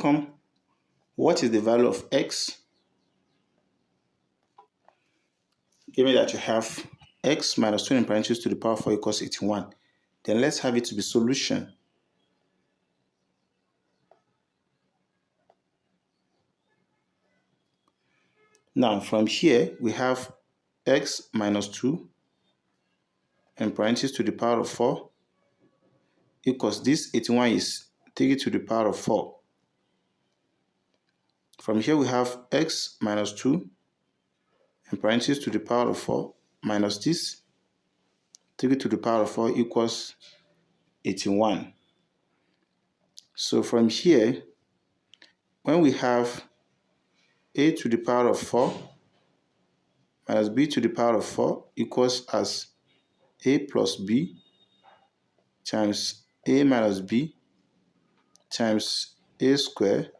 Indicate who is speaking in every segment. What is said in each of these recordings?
Speaker 1: welcome. What is the value of x? Given that you have x minus 2 in parentheses to the power 4 equals 81. Then let's have it to be solution. Now from here, we have x minus 2 in parentheses to the power of 4 equals this 81 is 3 to the power of 4. From here, we have x minus 2 in parentheses to the power of 4 minus this 3 to the power of 4 equals 81. So from here, when we have a to the power of 4 minus b to the power of 4 equals as a plus b times a minus b times a square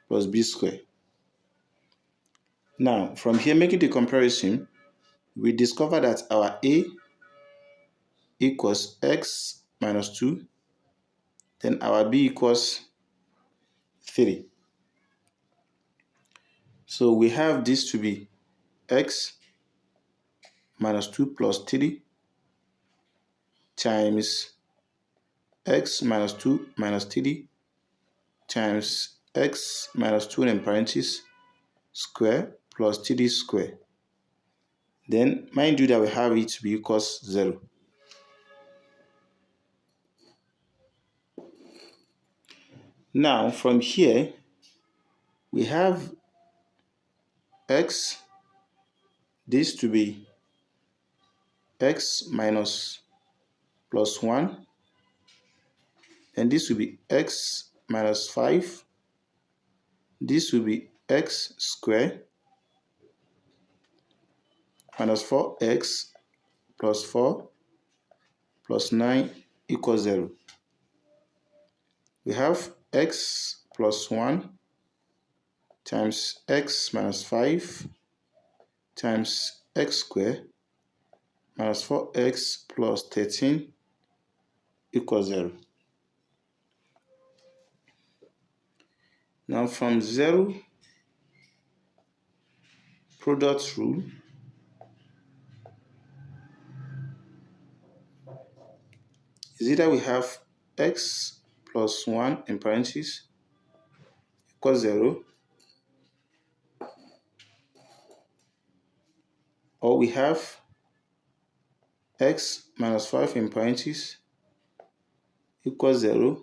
Speaker 1: plus b square. Now, from here, making the comparison, we discover that our a equals x minus 2, then our b equals 3. So we have this to be x minus 2 plus 3 times x minus 2 minus 3 times x minus 2 in parentheses square plus 3 square. Then mind you that we have it to be equals 0. Now from here, we have x, this to be x minus plus 1, and this will be x minus 5. This will be x squared minus 4x plus 4 plus 9 equals 0. We have x plus 1 times x minus 5 times x squared minus 4x plus 13 equals 0. Now from 0, product rule, is either we have x plus 1 in parentheses equals 0, or we have x minus 5 in parentheses equals 0,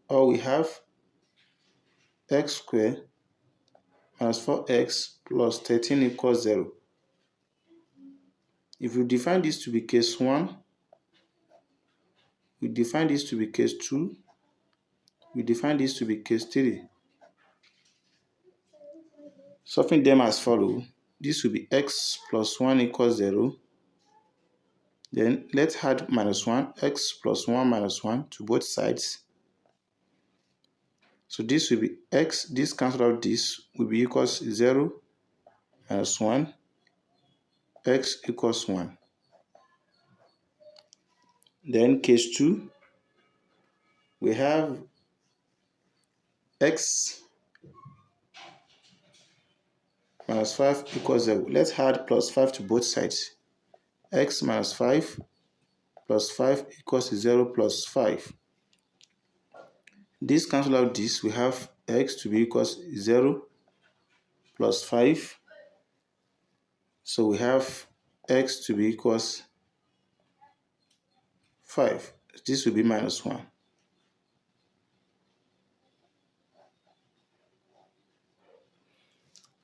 Speaker 1: or we have x squared minus 4x plus 13 equals 0. If we define this to be case 1, we define this to be case 2, we define this to be case 3. Solving them as follows. This will be x plus 1 equals 0. Then let's add minus 1, x plus 1 minus 1 to both sides. So this will be x, this cancel out this, will be equals 0 minus 1, x equals 1. Then case 2, we have x minus 5 equals 0. Let's add plus 5 to both sides. X minus 5 plus 5 equals 0 plus 5. This cancel out this, we have x to be equals 0 plus 5. So we have x to be equals 5. This will be minus 1.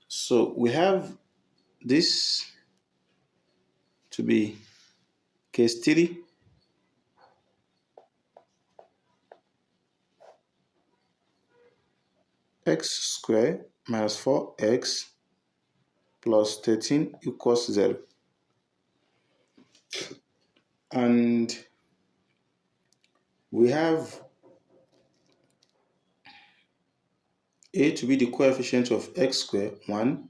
Speaker 1: So we have this to be case 3. X squared minus 4x plus 13 equals 0. And we have a to be the coefficient of x squared, 1,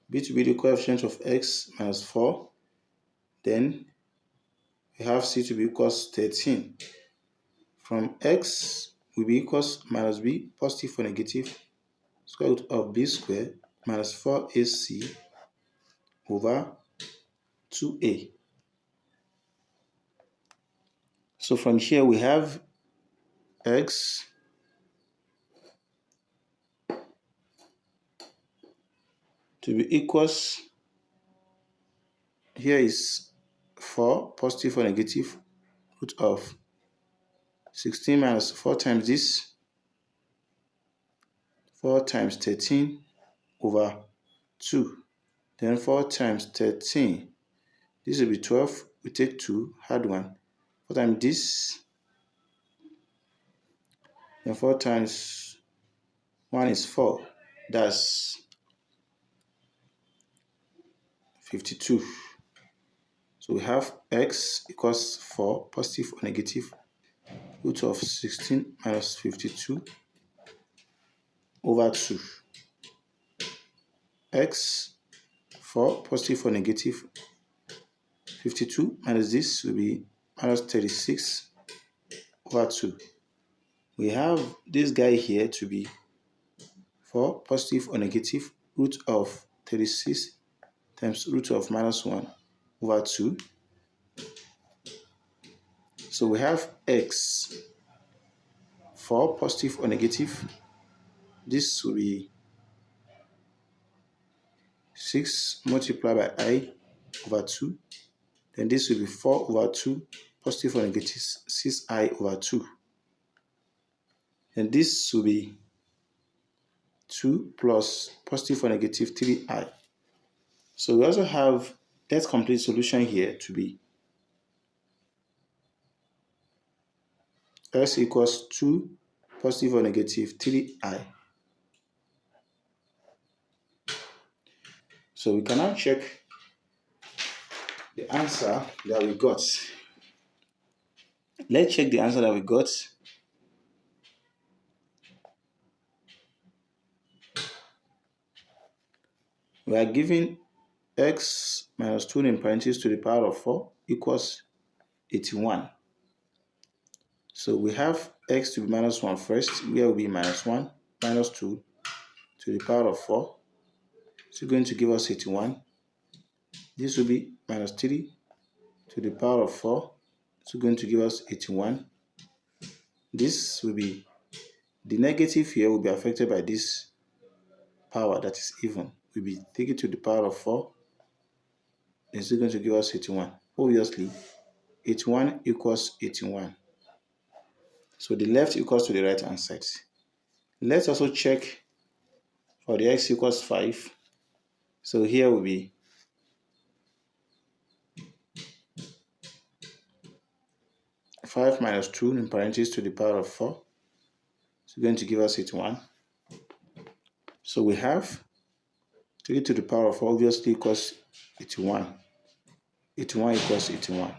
Speaker 1: b to be the coefficient of x minus 4, then we have c to be equals 13. From x will be equals minus b, positive or negative, square root of b squared minus 4ac over 2a. So from here we have x to be equals, here is 4, positive or negative, root of 16 minus 4 times this, 4 times 13 over 2. Then 4 times 13, this will be 12, we take 2, add 1. 4 times this, then 4 times 1 is 4, that's 52. So we have x equals 4, positive or negative, root of 16 minus 52 over 2. X 4, positive or negative, 52 minus this will be minus 36 over 2. We have this guy here to be 4, positive or negative, root of 36 times root of minus 1 over 2. So we have x 4, positive or negative. This will be 6 multiplied by I over 2. Then this will be 4 over 2, positive or negative, 6i over 2. And this will be 2 plus positive or negative 3i. So we also have that complete solution here to be s equals 2 positive or negative 3i. So we can now check the answer that we got. Let's check the answer that we got. We are given x minus 2 in parentheses to the power of 4 equals 81. So we have x to be minus 1 first. Here will be minus 1 minus 2 to the power of 4. So going to give us 81. This will be minus 3 to the power of 4. So going to give us 81. This will be, the negative here will be affected by this power that is even. Will be taken to the power of 4. It's still going to give us 81. Obviously, 81 equals 81. So the left equals to the right hand side. Let's also check for the x equals 5. So here will be 5 minus 2 in parentheses to the power of 4. So going to give us 81. So we have 3 to the power of 4 obviously equals 81. 81 equals 81.